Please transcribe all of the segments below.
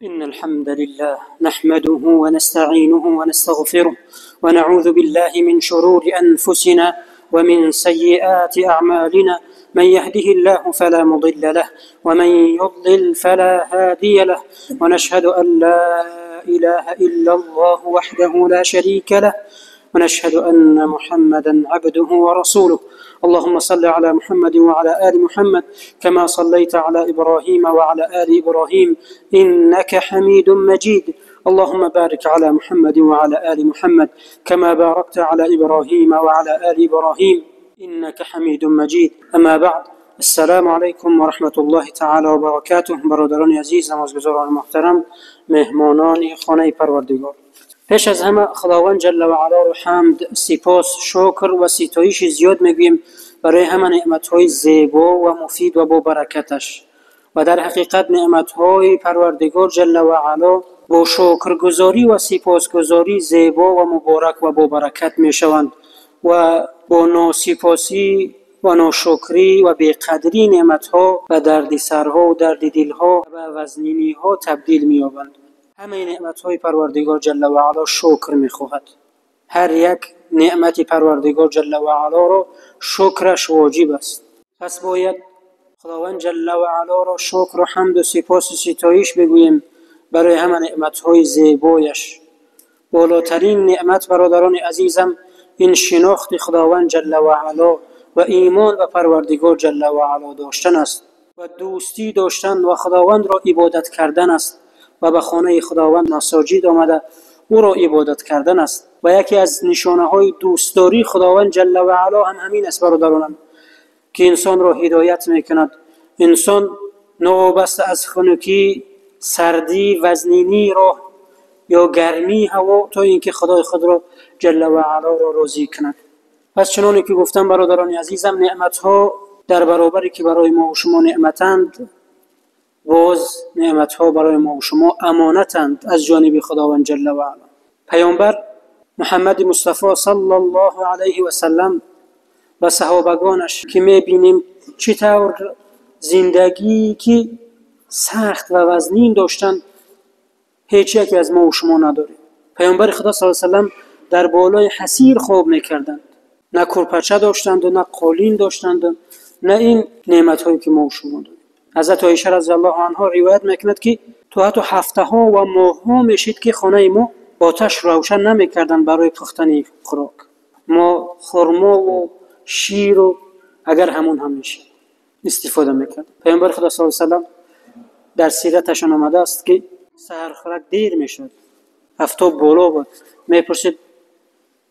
إن الحمد لله نحمده ونستعينه ونستغفره ونعوذ بالله من شرور أنفسنا ومن سيئات أعمالنا. من يهده الله فلا مضل له ومن يضلل فلا هادي له، ونشهد أن لا إله إلا الله وحده لا شريك له، ونشهد أن محمدا عبده ورسوله. اللهم صل على محمد وعلى آل محمد كما صليت على إبراهيم وعلى آل إبراهيم إنك حميد مجيد. اللهم بارك على محمد وعلى آل محمد كما باركت على إبراهيم وعلى آل إبراهيم إنك حميد مجيد. أما بعد، السلام عليكم ورحمة الله تعالى وبركاته. برادران عزیز، نمازگزاران محترم، مهمانان خانه پروردگار، پیش از همه خداوند جل و علا رو حمد، سپاس، شکر و ستایش زیاد میگوییم برای همه نعمت‌های زیبا و مفید و با برکتش. و در حقیقت نعمت‌های پروردگار جل و علا با شکرگزاری و سپاسگزاری زیبا و مبارک و با برکت میشوند و با ناسپاسی و ناشکری و بی‌قدری نعمت‌ها و دردسرها و درد دلها و وزنینی‌ها تبدیل می‌یابند. همه نعمت‌های پروردگار جل و علا شکر می‌خواهد. هر یک نعمت پروردگار جل و علا را شکرش واجب است. پس باید خداوند جل و علا را شکر و حمد و سپاس و ستایش بگوییم برای همه نعمت‌های زیبایش. بالاترین نعمت برادران عزیزم این شناخت خداوند جل و علا و ایمان به پروردگار جل و علا داشتن است و دوستی داشتن و خداوند را عبادت کردن است و به خانه خداوند مساجد آمده او را عبادت کردن است. و یکی از نشانه‌های دوستداری خداوند جل و علا هم همین است برادرانم، که انسان را هدایت میکند. انسان نوابسته از خنکی، سردی، وزنینی را یا گرمی هوا، تا اینکه خدای خود را جل و علا را راضی کند. پس چنانه که گفتم برادران عزیزم، نعمت‌ها در برابری که برای ما و شما نعمتند، باز نعمت‌ها برای ما و شما امانتند از جانب خداوند جل و علا. پیامبر محمد مصطفی صلی الله علیه و سلم و صحابگانش که می‌بینیم چطور زندگی که سخت و وزنین داشتن، هیچ یکی از ما و شما نداره. پیامبر خدا صلی الله علیه و سلم در بالای حصیر خواب می‌کردند. نه کرپچه داشتند و نه قالین داشتند، نه این نعمت‌هایی که ما و شما داریم. حضرت عایشه رضی الله عنها روایت میکند که تو حتی هفته‌ها و ماه‌ها میشید که خانه ما آتش روشن نمیکردن برای پختن خوراک. ما خرما و شیر و اگر همون هم میشه استفاده میکرد. پیامبر خدا صلی الله علیه و سلم در سیرتشان آمده است که سحر خوراک دیر میشد، آفتاب بالا بود، میپرسید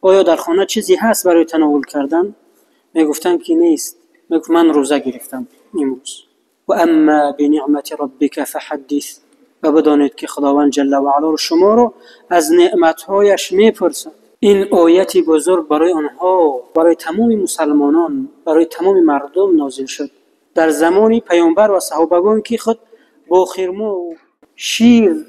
آیا در خانه چیزی هست برای تناول کردن؟ میگفتن که نیست. میگفت من روزه گرفتم امروز. و اما بنعمت ربک فحدث، و بدانید که خداوند جل و علا شما را از نعمت‌هایش میپرسد. این آیت بزرگ برای آنها، برای تمام مسلمانان، برای تمام مردم نازل شد در زمان پیامبر و صحابگان که خود با خرما و شیر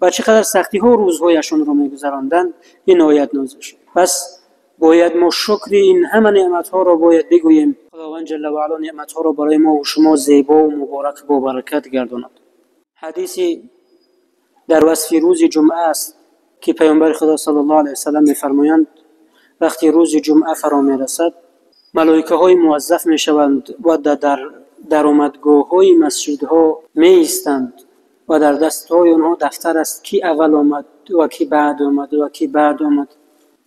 و چقدر سختی‌ها روزهایشون رو می‌گذراندند. این آیت نازل شد. پس باید ما شکر این همه نعمت‌ها را باید بگوییم. خداوند جل و علا نعمت‌ها را برای ما و شما زیبا و مبارک و برکت گرداند. حدیثی در وصف روز جمعه است که پیامبر خدا صلی الله علیه و سلم می‌فرمایند وقتی روز جمعه فرا می‌رسد، ملائکه‌های موظف می‌شوند و در درآمدگاه‌های مسجدها می‌ایستند و در دست‌های آنها دفتر است کی اول آمد و کی بعد آمد و کی بعد آمد،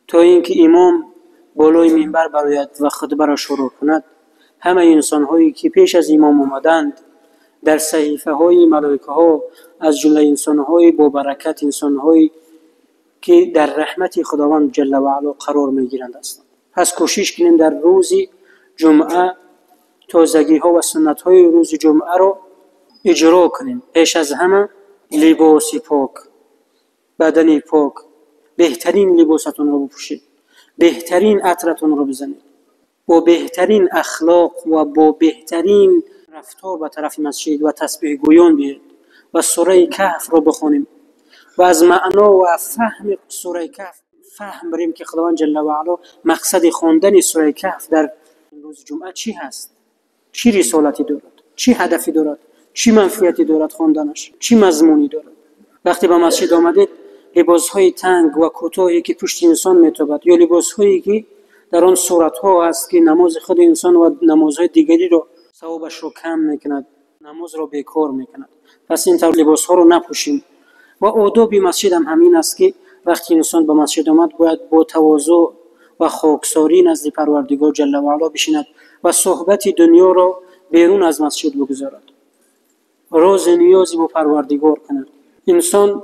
تا اینکه امام بالای منبر برآید و خطبه را شروع کند. همه انسان‌هایی که پیش از امام آمدند در صحیفه‌های ملائکه‌ها از جمله انسان‌های با برکت، انسان‌هایی که در رحمت خداوند جل و علا قرار می‌گیرند هستند. پس کوشش کنیم در روز جمعه تازگی‌ها و سنت‌های روز جمعه را اجرا کنیم. پیش از همه لباس پاک، بدن پاک، بهترین لباستون رو بپوشید، بهترین عطرتون رو بزنید، با بهترین اخلاق و با بهترین رفتار به طرف مسجد و تسبیح گویان بیایید و سوره کهف رو بخونیم و از معنا و فهم سوره کهف فهم بریم که خداوند جل و علا مقصد خواندن سوره کهف در روز جمعه چی هست، چی رسالتی دارد، چی هدفی دارد، چی منفعتی دارد خواندنش، چی مضمونی دارد. وقتی به مسجد آمدید لباسهای تنگ و کوتاهی که پشت انسان میتابد یا لباسهایی که در آن صورتها است که نماز خود انسان و نمازهای دیگری رو ثوابش رو کم میکند، نماز رو بیکار میکند. پس این طور لباسها رو نپوشیم. و آداب مسجد هم همین است که وقتی انسان به مسجد آمد باید با تواضع و خاکساری نزد پروردگار جل و علا بشیند و صحبت دنیا را بیرون از مسجد بگذارد، راز نیازی با پروردگار کند. انسان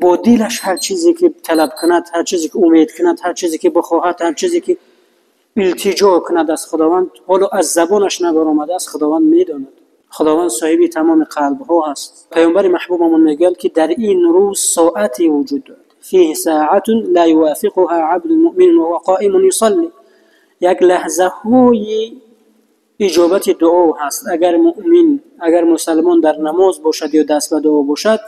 با دلش هر چیزی که طلب کند، هر چیزی که امید کند، هر چیزی که بخواهد، هر چیزی که التجا کند از خداوند، حالا از زبانش نبرآمده است، خداوند میداند. خداوند صاحب تمام قلب ها است. پیامبر محبوبمون میگه که در این روز ساعتی وجود دارد، فيه ساعت لا يوافقها عبد المؤمن وهو قائم يصلي. یک لحظه های اجابت دعا هست. اگر مسلمان در نماز باشد یا دست به دعا باشد،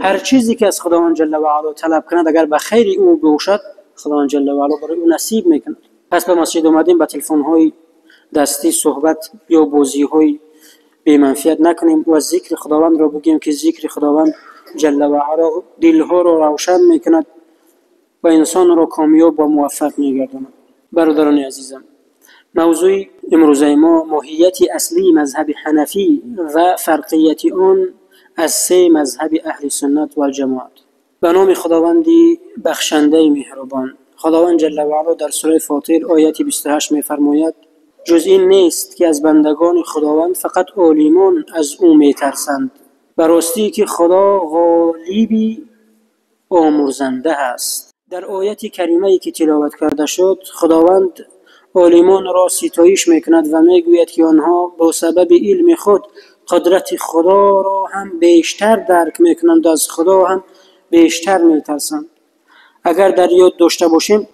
هر چیزی که از خداوند جل و علا طلب کند اگر به خیر او باشد، خداوند جل و علا برای او نصیب میکند. پس به مسجد اومدیم با تلفن های دستی صحبت یا بازی های بی منفعت نکنیم و ذکر خداوند را بگیم که ذکر خداوند جل و علا دلها را روشن میکند و انسان را کامیاب و موفق میگرداند. برادران عزیزم، موضوع امروزه ما ماهیت اصلی مذهب حنفی و فرقیت آن از سه مذهب اهل سنت و الجماعت. به نام خداوندی بخشنده مهربان. خداوند جل و علا در سوره فاطر آیه 28 می‌فرماید: جز این نیست که از بندگان خداوند فقط عالمان از او میترسند، به راستی که خدا غالبی آمرزنده است. در آیه کریمه‌ای که تلاوت کرده شد، خداوند عالمان را ستایش میکند و میگوید که آنها با سبب علم خود قدرت خدا را هم بیشتر درک میکنند، از خدا هم بیشتر میترسند. اگر در یاد داشته باشیم،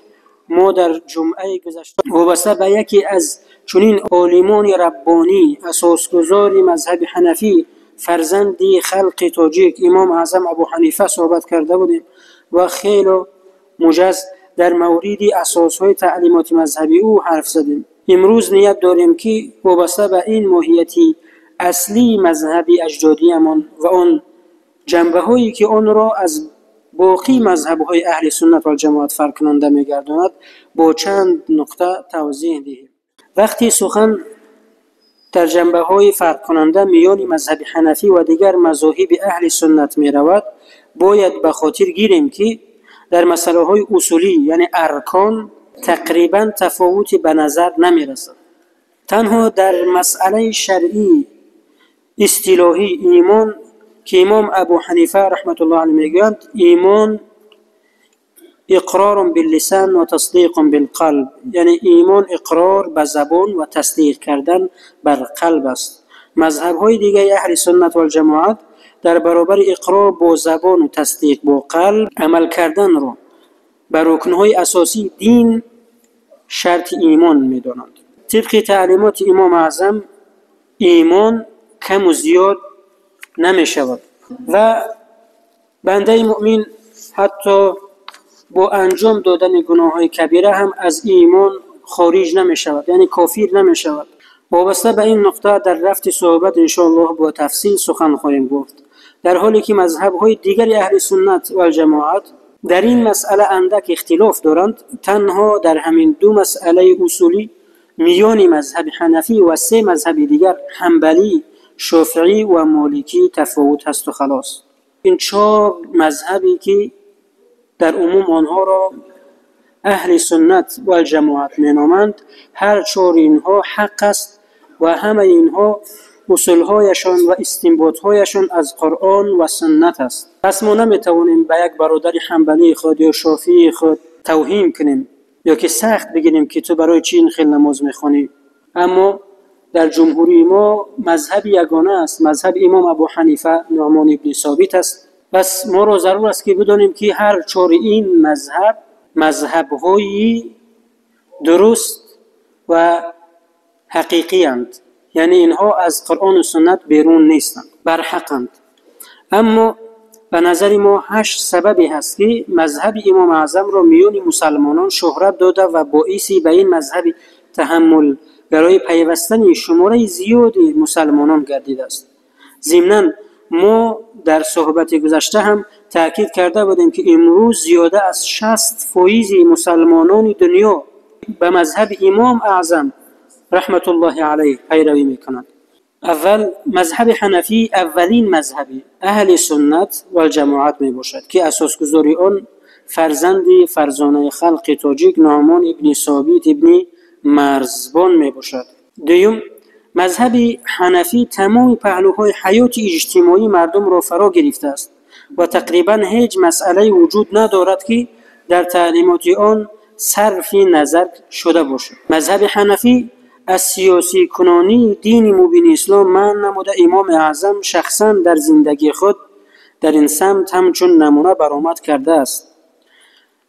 ما در جمعه گذشته وابسته به یکی از چنین عالمان ربانی اساسگذار مذهب حنفی، فرزندی خلق تاجیک، امام اعظم ابو حنیفه صحبت کرده بودیم و خیلی مجز در مورد اساسهای تعلیمات مذهبی او حرف زدیم. امروز نیت داریم که وابسته به این ماهیتی اصلی مذهبی اجدادیمان و آن جنبه هایی که آن را از باقی مذهب های اهل سنت و الجماعت فرق کننده می‌گرداند با چند نقطه توضیح دهیم. وقتی سخن در جنبه های فرق کننده میان مذهب حنفی و دیگر مذاهب اهل سنت می رود، باید به خاطر گیریم که در مسئله های اصولی یعنی ارکان تقریبا تفاوتی به نظر نمی رسد. تنها در مسئله شرعی اصطلاحی ایمان که امام ابو حنیفه رحمت الله علیه میگویند ایمان اقرار باللسان و تصدیق بالقلب، یعنی ایمان اقرار به زبان و تصدیق کردن بر قلب است. مذهب های دیگه اهل سنت و الجماعت در برابر اقرار با زبان و تصدیق با قلب عمل کردن رو بر رکنهای اساسی دین شرط ایمان میدانند. طبق تعلیمات امام اعظم ایمان کم و زیاد نمی شود و بنده مؤمن حتی با انجام دادن گناه های کبیره هم از ایمان خارج نمی شود، یعنی کافر نمی شود. وابسته به این نقطه در رفت صحبت انشاءالله با تفصیل سخن خواهیم گفت، در حالی که مذهب های دیگر اهل سنت و الجماعت در این مسئله اندک اختلاف دارند. تنها در همین دو مسئله اصولی میان مذهب حنفی و سه مذهب دیگر حنبلی، شافعی و مالکی تفاوت هست و خلاص. این چهار مذهبی که در عموم آنها را اهل سنت و الجماعت مینامند، هر چهار اینها حق است و همه اینها اصولهایشان و استنباطهایشان از قرآن و سنت است. پس ما نمیتوانیم به یک برادر حنبلی خود یا شافعی خود توهین کنیم یا که سخت بگیریم که تو برای چی این خیل نماز میخوانی. اما در جمهوری ما مذهب یگانه است، مذهب امام ابو حنیفه نعمان ابن ثابت است. بس ما را ضرور است که بدانیم که هر چهار این مذهب‌های درست و حقیقی اند، یعنی اینها از قرآن و سنت بیرون نیستند، بر حقند. اما به نظر ما 8 سببی هست که مذهب امام اعظم را میان مسلمانان شهرت داده و باعثی به این مذهب تحمل برای پیوستن شماره زیادی مسلمانان گردیده است. ضمناً ما در صحبت گذشته هم تاکید کرده بودیم که امروز زیاده از 60% مسلمانان دنیا به مذهب امام اعظم رحمت الله علیه پیروی میکنند. اول مذهب حنفی اولین مذهب اهل سنت و جماعت می باشد که اساسگذاری آن فرزانه خلق تاجیک نعمان ابن ثابت ابن مرزبان می باشد. دوم مذهب حنفی تمام پهلوهای حیات اجتماعی مردم را فرا گرفته است و تقریبا هیچ مسئله وجود ندارد که در تعلیمات آن صرف نظر شده باشد. مذهب حنفی از سیاسی کنانی دین مبین اسلام منع نموده امام اعظم شخصا در زندگی خود در این سمت همچون نمونه برآمد کرده است.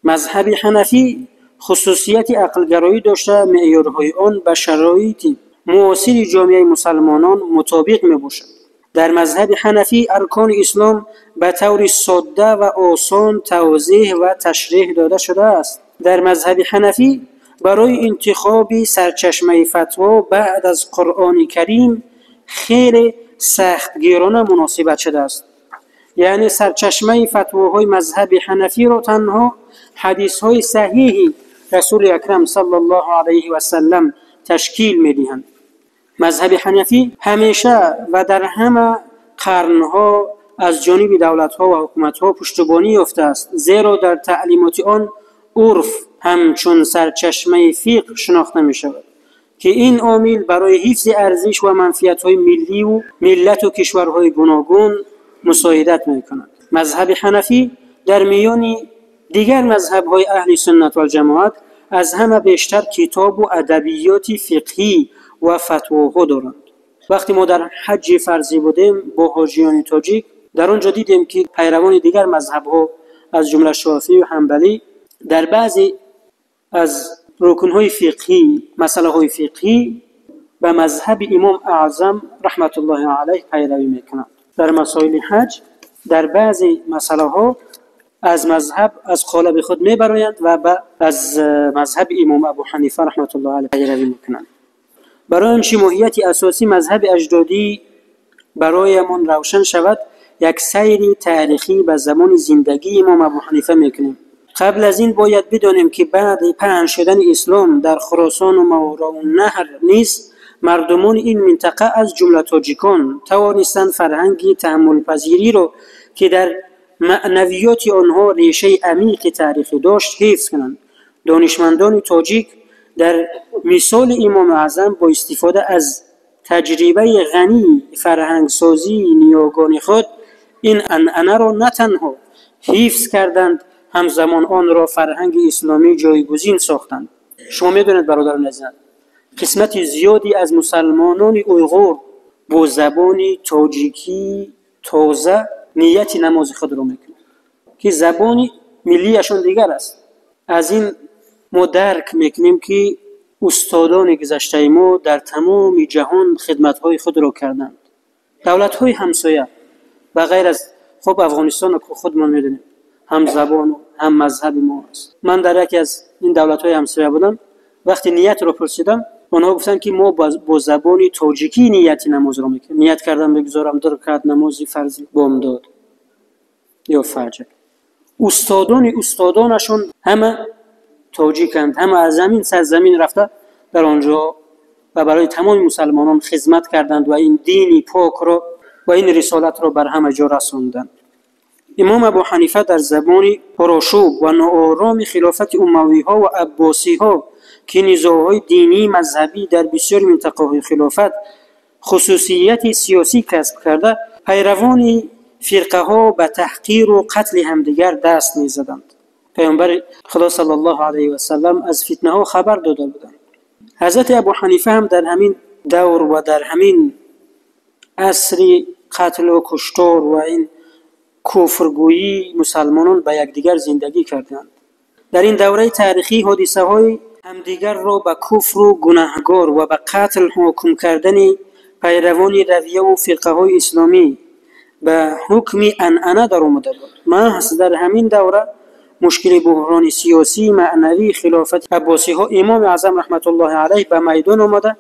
مذهب حنفی خصوصیت عقلگرایی داشته، معیارهای آن به شرایط معاصر جامعه مسلمانان مطابق می باشد. در مذهب حنفی ارکان اسلام به طور ساده و آسان توضیح و تشریح داده شده است. در مذهب حنفی برای انتخاب سرچشمه فتوا بعد از قرآن کریم خیلی سختگیرانه مناسبت شده است. یعنی سرچشمه فتواهای مذهب حنفی را تنها حدیث‌های صحیح رسول اکرم صلی الله علیه و سلم تشکیل می‌دهند. مذهب حنفی همیشه و در همه قرن‌ها از جانب دولت‌ها و حکومت‌ها پشتیبانی یافته است، زیرا در تعلیمات آن عرف همچون سرچشمه فقه شناخته می‌شود که این عامل برای حفظ ارزش و منفعت‌های ملی و ملت و کشورهای گوناگون مساعدت می‌کند. مذهب حنفی در میان دیگر مذهب‌های اهل سنت و جماعت از همه بیشتر کتاب و ادبیات فقهی و فتواها دارند. وقتی ما در حج فرضی بودیم با حاجیان تاجیک، در آنجا دیدیم که پیروان دیگر مذهب‌ها از جمله شافعی و حنبلی در بعضی از رکن‌های فقهی، مسائل فقهی به مذهب امام اعظم رحمت الله علیه پیروی میکنند. در مسائل حج در بعضی مسائل‌ها از مذهب از قالب خود میبرایند و از مذهب امام ابو حنیفه رحمت الله علیه پیروی میکنند. برای آنچه ماهیت اساسی مذهب اجدادی برایمان روشن شود، یک سیر تاریخی به زمان زندگی امام ابو حنیفه میکنیم. قبل از این باید بدانیم که بعد پهن شدن اسلام در خراسان و ماوراءالنهر نیز مردمان این منطقه از جمله تاجیکان توانستند فرهنگی تحمل پذیری را که در معنویات آنها ریشه عمیق تاریخی داشت حفظ کنند. دانشمندان تاجیک در مثال امام اعظم با استفاده از تجربه غنی فرهنگ سازی نیاگان خود این عنعنه را نه تنها حفظ کردند، همزمان آن را فرهنگ اسلامی جایگزین ساختند. شما میدونید برادران عزیز، قسمت زیادی از مسلمانان اویغور با زبان تاجیکی تازه نیت نماز خود را میکنند که زبان ملیشان دیگر است. از این ما درک میکنیم که استادان گذشته ما در تمام جهان خدمت‌های خود را کردند. دولت‌های همسایه و غیر از خب افغانستان که خودمان میدونیم هم زبان و هم مذهب ما است. من در یکی از این دولت‌های همسایه بودم، وقتی نیت را پرسیدم آنها گفتن که ما با زبان تاجیکی نیت نماز را میکنیم. نیت کردم بگذارم 2 رکعت نماز فرضی بامداد یا فجر. استادانشون همه تاجیکند، همه از زمین سرزمین رفته در آنجا و برای تمام مسلمانان خدمت کردند و این دینی پاک را و این رسالت را بر همه جا رساندند. امام ابو حنیفه در زمان پرآشوب و ناآرام خلافت اموی ها و عباسی ها که نزاع‌های دینی مذهبی در بسیار منطقه‌های خلافت خصوصیت سیاسی کسب کرده، پیروان فرقه ها به تحقیر و قتل همدیگر دست می‌زدند. پیامبر خدا صلی الله علیه و سلم از فتنه ها خبر داده بودند. حضرت ابو حنیفه هم در همین دور و در همین عصر قتل و کشتار و این کفرگویی مسلمانان به یکدیگر زندگی کردند. در این دوره تاریخی حادثه های همدیگر را به کفر و گناهکار و به قتل حکم کردن پیروان رویه و فرقه های اسلامی به حکم عنعنه در آمده بود. محض در همین دوره مشکل بحران سیاسی معنوی خلافت عباسی ها امام اعظم رحمت الله علیه به میدان آمده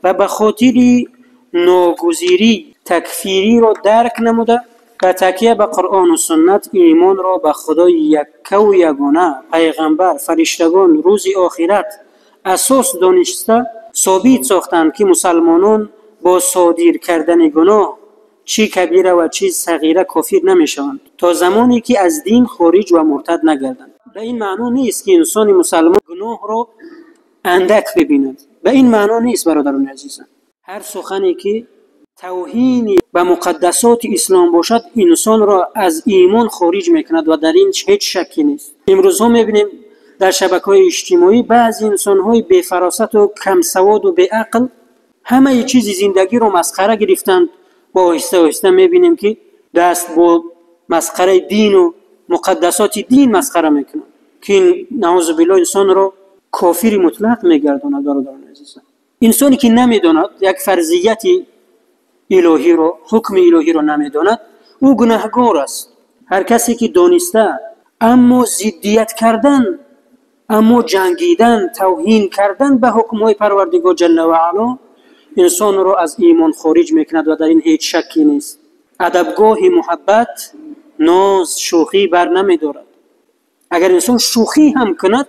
و به خاطر ناگزیری تکفیری را درک نموده با تکیه به قرآن و سنت ایمان را به خدای یک و یگانه، پیغمبر، فرشتگان، روز آخرت اساس دانسته ثابت ساختند که مسلمانان با صادر کردن گناه چی کبیره و چی صغیره کافر نمیشوند تا زمانی که از دین خارج و مرتد نگردند. به این معنی نیست که انسان مسلمان گناه را اندک ببیند. به این معنی نیست برادران عزیزم. هر سخنی که توهین به مقدسات اسلام باشد انسان را از ایمان خارج میکند و در این هیچ شکی نیست. امروز ها میبینیم در شبکه‌های اجتماعی بعضی انسان‌های بی فراست و کم سواد و بی عقل همه چیز زندگی رو مسخره گرفتند و آهسته آهسته میبینیم که دست با مسخره دین و مقدسات دین مسخره میکنند که نعوذ بالله انسان رو کافر مطلق میگرداند. برادران عزیزم، انسانی که نمیداند یک فرضیت الهی رو، حکم الهی رو نمیداند، او گناهگار است. هر کسی که دانسته اما ضدیت کردن، اما جنگیدن، توهین کردن به حکم‌های پروردگار جل و علا انسان رو از ایمان خارج میکند و در این هیچ شکی نیست. ادبگاه محبت ناز شوخی بر نمیدارد. اگر انسان شوخی هم کند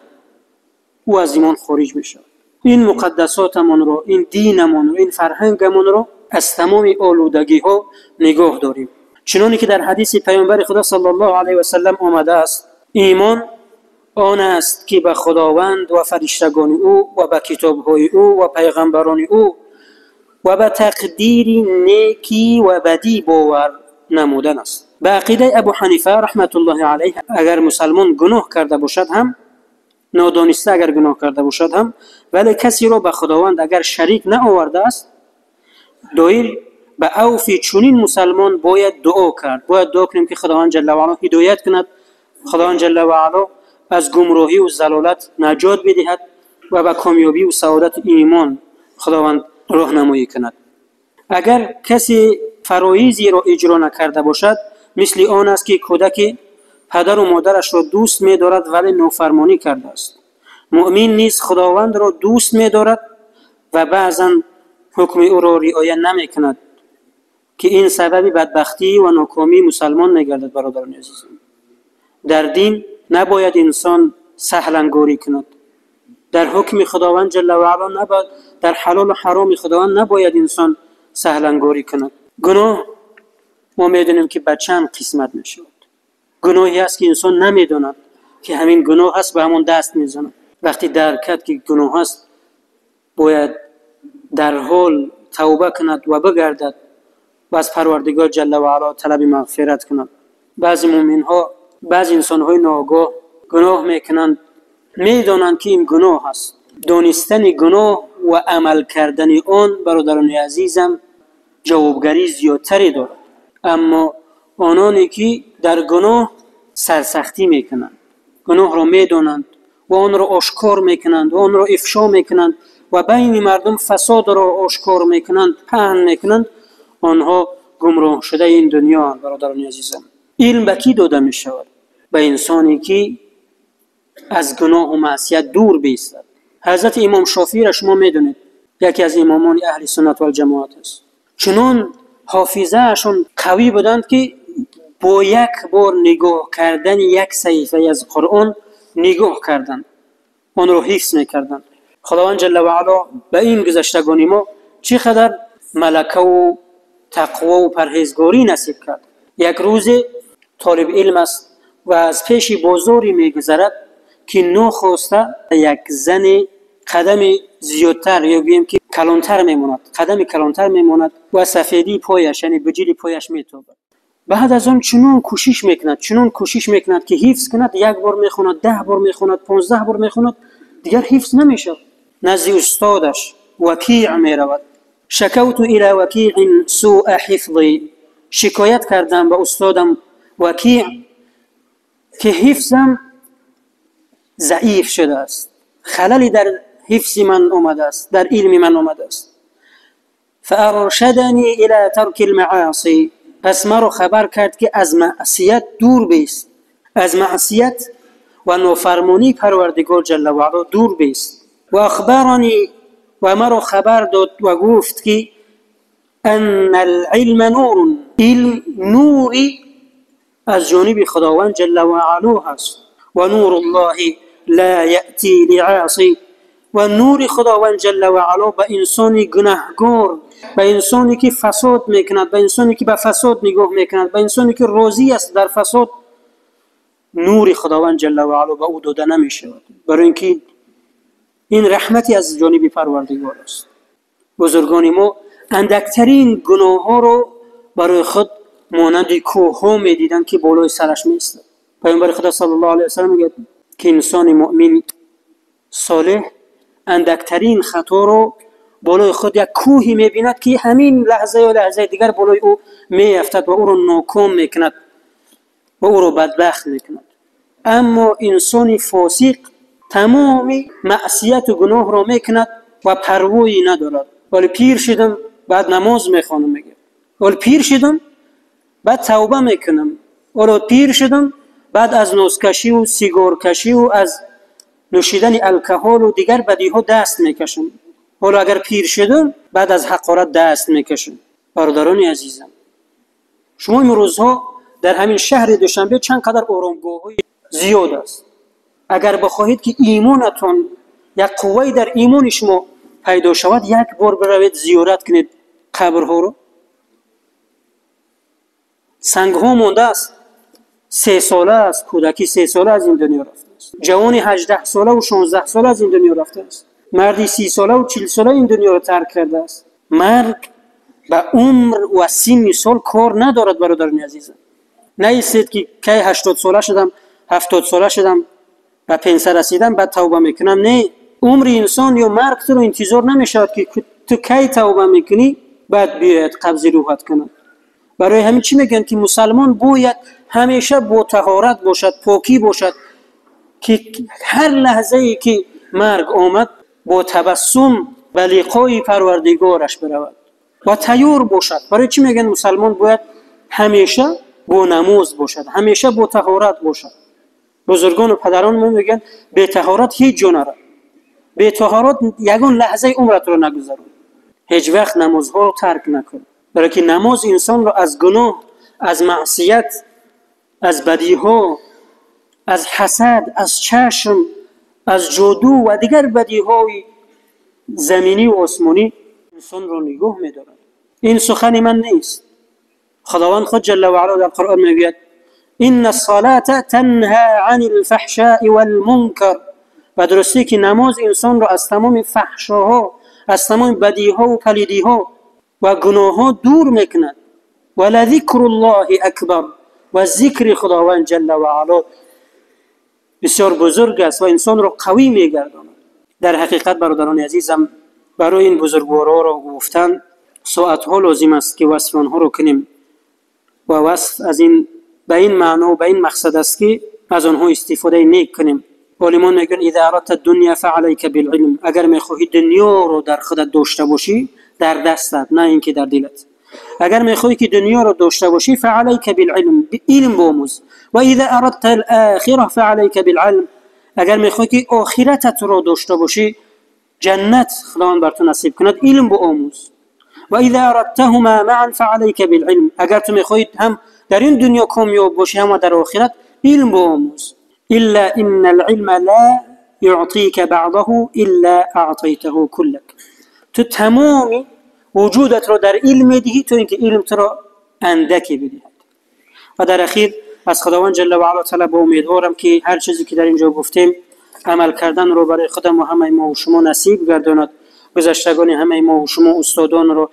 او از ایمان خارج میشه. این مقدساتمون رو، این دینمون رو، این فرهنگمون رو از تمام آلودگی ها نگاه داریم. چنانکه که در حدیث پیامبر خدا صلی الله علیه و سلم آمده است: ایمان آن است که به خداوند و فرشتگان او و به کتاب‌های او و پیغمبران او و به تقدیر نیکی و بدی باور نمودن است. به عقیده ابو حنیفه رحمت الله علیه اگر مسلمان گناه کرده باشد هم، نادانسته اگر گناه کرده باشد هم، ولی کسی را به خداوند اگر شریک نآورده است، دایر به اوفی چنین مسلمان باید دعا کرد. باید دعا کنیم که خداوند جل و علا هدایت کند، خداوند جل و علا از گمراهی و ضلالت نجات بدهد و به کامیابی و سعادت ایمان خداوند راهنمایی کند. اگر کسی فرایضی را اجرا نکرده باشد، مثل آن است که کودک پدر و مادرش را دوست می‌دارد ولی نافرمانی کرده است. مؤمن نیز خداوند را دوست می‌دارد و بعضا حکم او را رعایت نمی‌کند که این سبب بدبختی و ناکامی مسلمان می‌گردد. برادران عزیزم، در دین نباید انسان سهل‌انگاری کند. در حکم خداوند جل و علا نباید، در حلال و حرام خداوند نباید انسان سهل‌انگاری کند. گناه ما می‌دونیم که به چند قسمت می‌شود. گناهی است که انسان نمی‌داند که همین گناه است، به همون دست می‌زند. وقتی درک کرد که گناه است، باید در حال توبه کند و بگردد و از پروردگار جل و علا طلب مغفرت کند. بعضی مؤمن‌ها، بعضی انسان‌های ناآگاه گناه می‌کنند، می‌دانند که این گناه است. دانستن گناه و عمل کردن آن برادران عزیزم جوابگری زیادتری دارد. اما آنانی که در گناه سرسختی میکنند، گناه را میدانند و آن را آشکار میکنند و آن را افشا میکنند و بین مردم فساد را آشکار میکنند، پهن میکنند، آنها گمراه شده این دنیا. برادران عزیزم، علم به کی داده می شود؟ به انسانی که از گناه و معصیت دور بیستد. حضرت امام شافعی را شما میدونید، یکی از امامان اهل سنت و الجماعت است. چنان حافظه اشون قوی بودند که با یک بار نگاه کردن یک صحیفه از قرآن نگاه کردند، آن را حفظ میکردند. خداوند جل و علا به این گذشتگان ما چقدر ملکه و تقوا و پرهیزگاری نصیب کرد. یک روز طالب علم است و از پیش بازاری میگذرد که ناخواسته یک زن قدم زیادتر یا بگیم که کلانتر میموند، قدم کلانتر میموند و سفیدی پایش یعنی بجلی پایش میتابد. بعد از آن چنون کوشش میکند که حفظ کند. یک بار میخواند، 10 بار میخواند، 15 بار میخواند، دیگر حفظ نمیشه. نزد استادش وکیع میرود. شکوت الی وکیع سوء حفظی، شکایت کردم به استادم وکیع که حفظم ضعیف شده است، خللی در حفظ من آمده است، در علم من آمده است. فارشدنی الی ترک المعاصی، پس مرا خبر کرد که از معصیت دور بیست، از معصیت و نافرمانی پروردگار جل و علا دور بیست. و اخبرنی، و مرا خبر داد و گفت که ان العلم نور، علم نوری از جانب خداوند جل و علا هست و نور الله لا یأتی لعاصی و نور خداوند جل و علا به انسان گناهگار، به انسانی که فساد میکند، به انسانی که به فساد نگاه میکند، به انسانی که راضی است در فساد، نور خداوند جل و علا به او داده نمیشود، برای اینکه این رحمتی از جانب پروردگار است. بزرگان ما اندکترین گناه ها رو برای خود مانند کوه ها میدیدند که بالای سرش میستد. پیامبر خدا صلی الله علیه و سلم میگه که انسان مؤمن صالح اندکترین خطا رو بالای خود یک کوهی میبیند که همین لحظه یا لحظه دیگر بالای او میافتد و او رو ناکام میکند و او رو بدبخت میکند. اما انسان فاسق تمام معصیت و گناه را میکند و پروایی ندارد. ولی پیر شدم بعد نماز میخوانم، میگه ولی پیر شدم بعد توبه میکنم، ولی پیر شدم بعد از نوزکشی و سیگار کشی و از نوشیدن الکحول و دیگر بدیها دست میکشم، ولی اگر پیر شدم بعد از حقارت دست میکشم. برادران عزیزم، شما این روزها در همین شهر دوشنبه چند قدر آرامگاه‌های زیاد است. اگر بخواهید که ایمانتون یک قوه در ایمان شما پیدا شود، یک بار بروید زیارت کنید قبرها رو. سنگ ها مانده است، 3 ساله است، کودکی 3 ساله از این دنیا رفته است، جوانی 18 ساله و 16 ساله از این دنیا رفته است، مردی 30 ساله و 40 ساله این دنیا را ترک کرده است. مرگ به عمر و سن سال کار ندارد برادران عزیزم. نیستید که کی 80 ساله شدم، 70 ساله شدم و پنسه رسیدم بعد توبه میکنم. نه، عمر انسان یا مرگ تو رو انتظار نمیشود که تو کی توبه میکنی بعد بیاید قبض روحت کنه. برای همین چی میگن که مسلمان باید همیشه با طهارت باشد، پاکی باشد، که هر لحظه ای که مرگ آمد با تبسم به لقای پروردگارش برود و تیار باشد. برای چی میگن مسلمان باید همیشه با نماز باشد، همیشه با طهارت باشد. بزرگان و پدران ما میگن به طهارت هیچ جا نرو، به طهارت یگان لحظه عمرت رو نگذرون، هیچ وقت نمازها رو ترک نکن. برای که نماز انسان را از گناه، از معصیت، از بدیها، از حسد، از چشم، از جادو و دیگر بدیهای زمینی و آسمانی انسان را نگاه می‌دارد. این سخن من نیست، خداوند خود جل و علا در قرآن میگوید ان الصلاة تنهى عن الفحشاء والمنکر. و درستی که نماز انسان را از تمام فحشاها، از تمام بدیها و پلیدیها و گناهها دور میکند. ولذکر الله اکبر، و ذکر خداوند جل و علا بسیار بزرگ است و انسان را قوی میگرداند. در حقیقت برادران عزیزم، برای این بزرگوارا را گفتن ساعتها لازم است که وصف آنها را کنیم و وصف از این به این معنا و به این مقصد است که از آنها استفاده نیک کنیم. علمان میگن اذا اردت الدنیا فعليك بالعلم، اگر میخواهی دنیا رو در خودت داشته باشی، در دستت، نه اینکه در دلت. اگر میخواهی که دنیا رو داشته باشی فعليك بالعلم، علم بآموز. و اذا اردت الاخره فعليك بالعلم، اگر میخواهی که آخرتت رو داشته باشی، جنت خداوند بر تو نصیب کند، علم بآموز. و اذا اردتهما معا فعليك بالعلم، اگر تو میخواهی هم در این دنیا کامیاب باشی هم در آخرت، علم بآموز. الا ان العلم لا يعطيك بعضه الا اعطيته كلك، تو تمام وجودت را در علم میدهی تو اینکه علم تو را اندکی بدهد. و در اخیر از خداوند جل و علا طلب و امیدوارم که هر چیزی که در اینجا گفتیم عمل کردن رو برای خودم و همه ما و شما نصیب گرداند. گذشتگان همه ما و شما استادان رو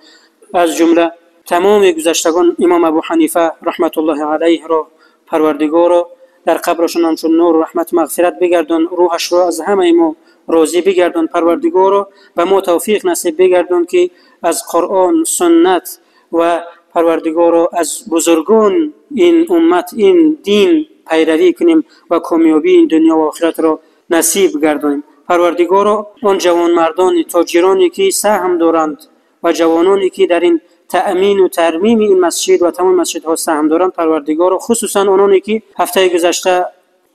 از جمله تمام گذشتگان امام ابو حنیفه رحمت الله علیه را پروردگار در قبرشون همچون نور و رحمت مغفرت بگردان، روحش را از همه ما راضی بگردان پروردگار، و ما توفیق نصیب بگردان که از قرآن، سنت و پروردگار از بزرگان این امت، این دین پیروی کنیم و کامیابی این دنیا و آخرت را نصیب گردانیم. پروردگار آن جوان مردان تاجرانی که سهم دارند و جوانانی که در این تأمین و ترمیم این مسجد و تمام مسجدها سهم دارند، پروردگار خصوصا آنانی که هفته گذشته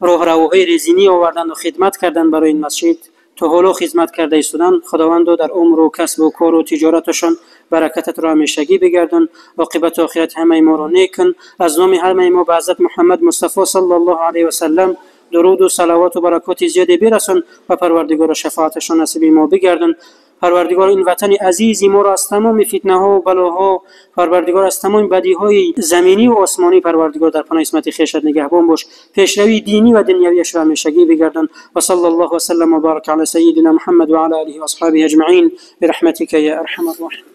راهروهای رزینی آوردند و خدمت کردند برای این مسجد، تا حالا خدمت کرده ایستادند، خداوند در عمر و کسب و کار و تجارتشان برکتت را همیشگی بگردان، عاقبت آخرت همه ما را نیک کن. از نام همه ما به حضرت محمد مصطفی صلی الله علیه و سلم درود و صلوات و برکات زیادی برسان و پروردگار شفاعتشان نصیب ما بگردان. پروردگار این وطن عزیزی ما را از تمام فتنه ها و بلاها، پروردگار از تمام بدی های زمینی و آسمانی، پروردگار در پناه اسمت خویشت نگهبان باش. پیشروی دینی و دنیویش را همیشگی بگردان. و صلی الله و سلم و بارک علی سیدنا محمد و علی آله و اصحابه اجمعین برحمتک یا ارحم الراحمین.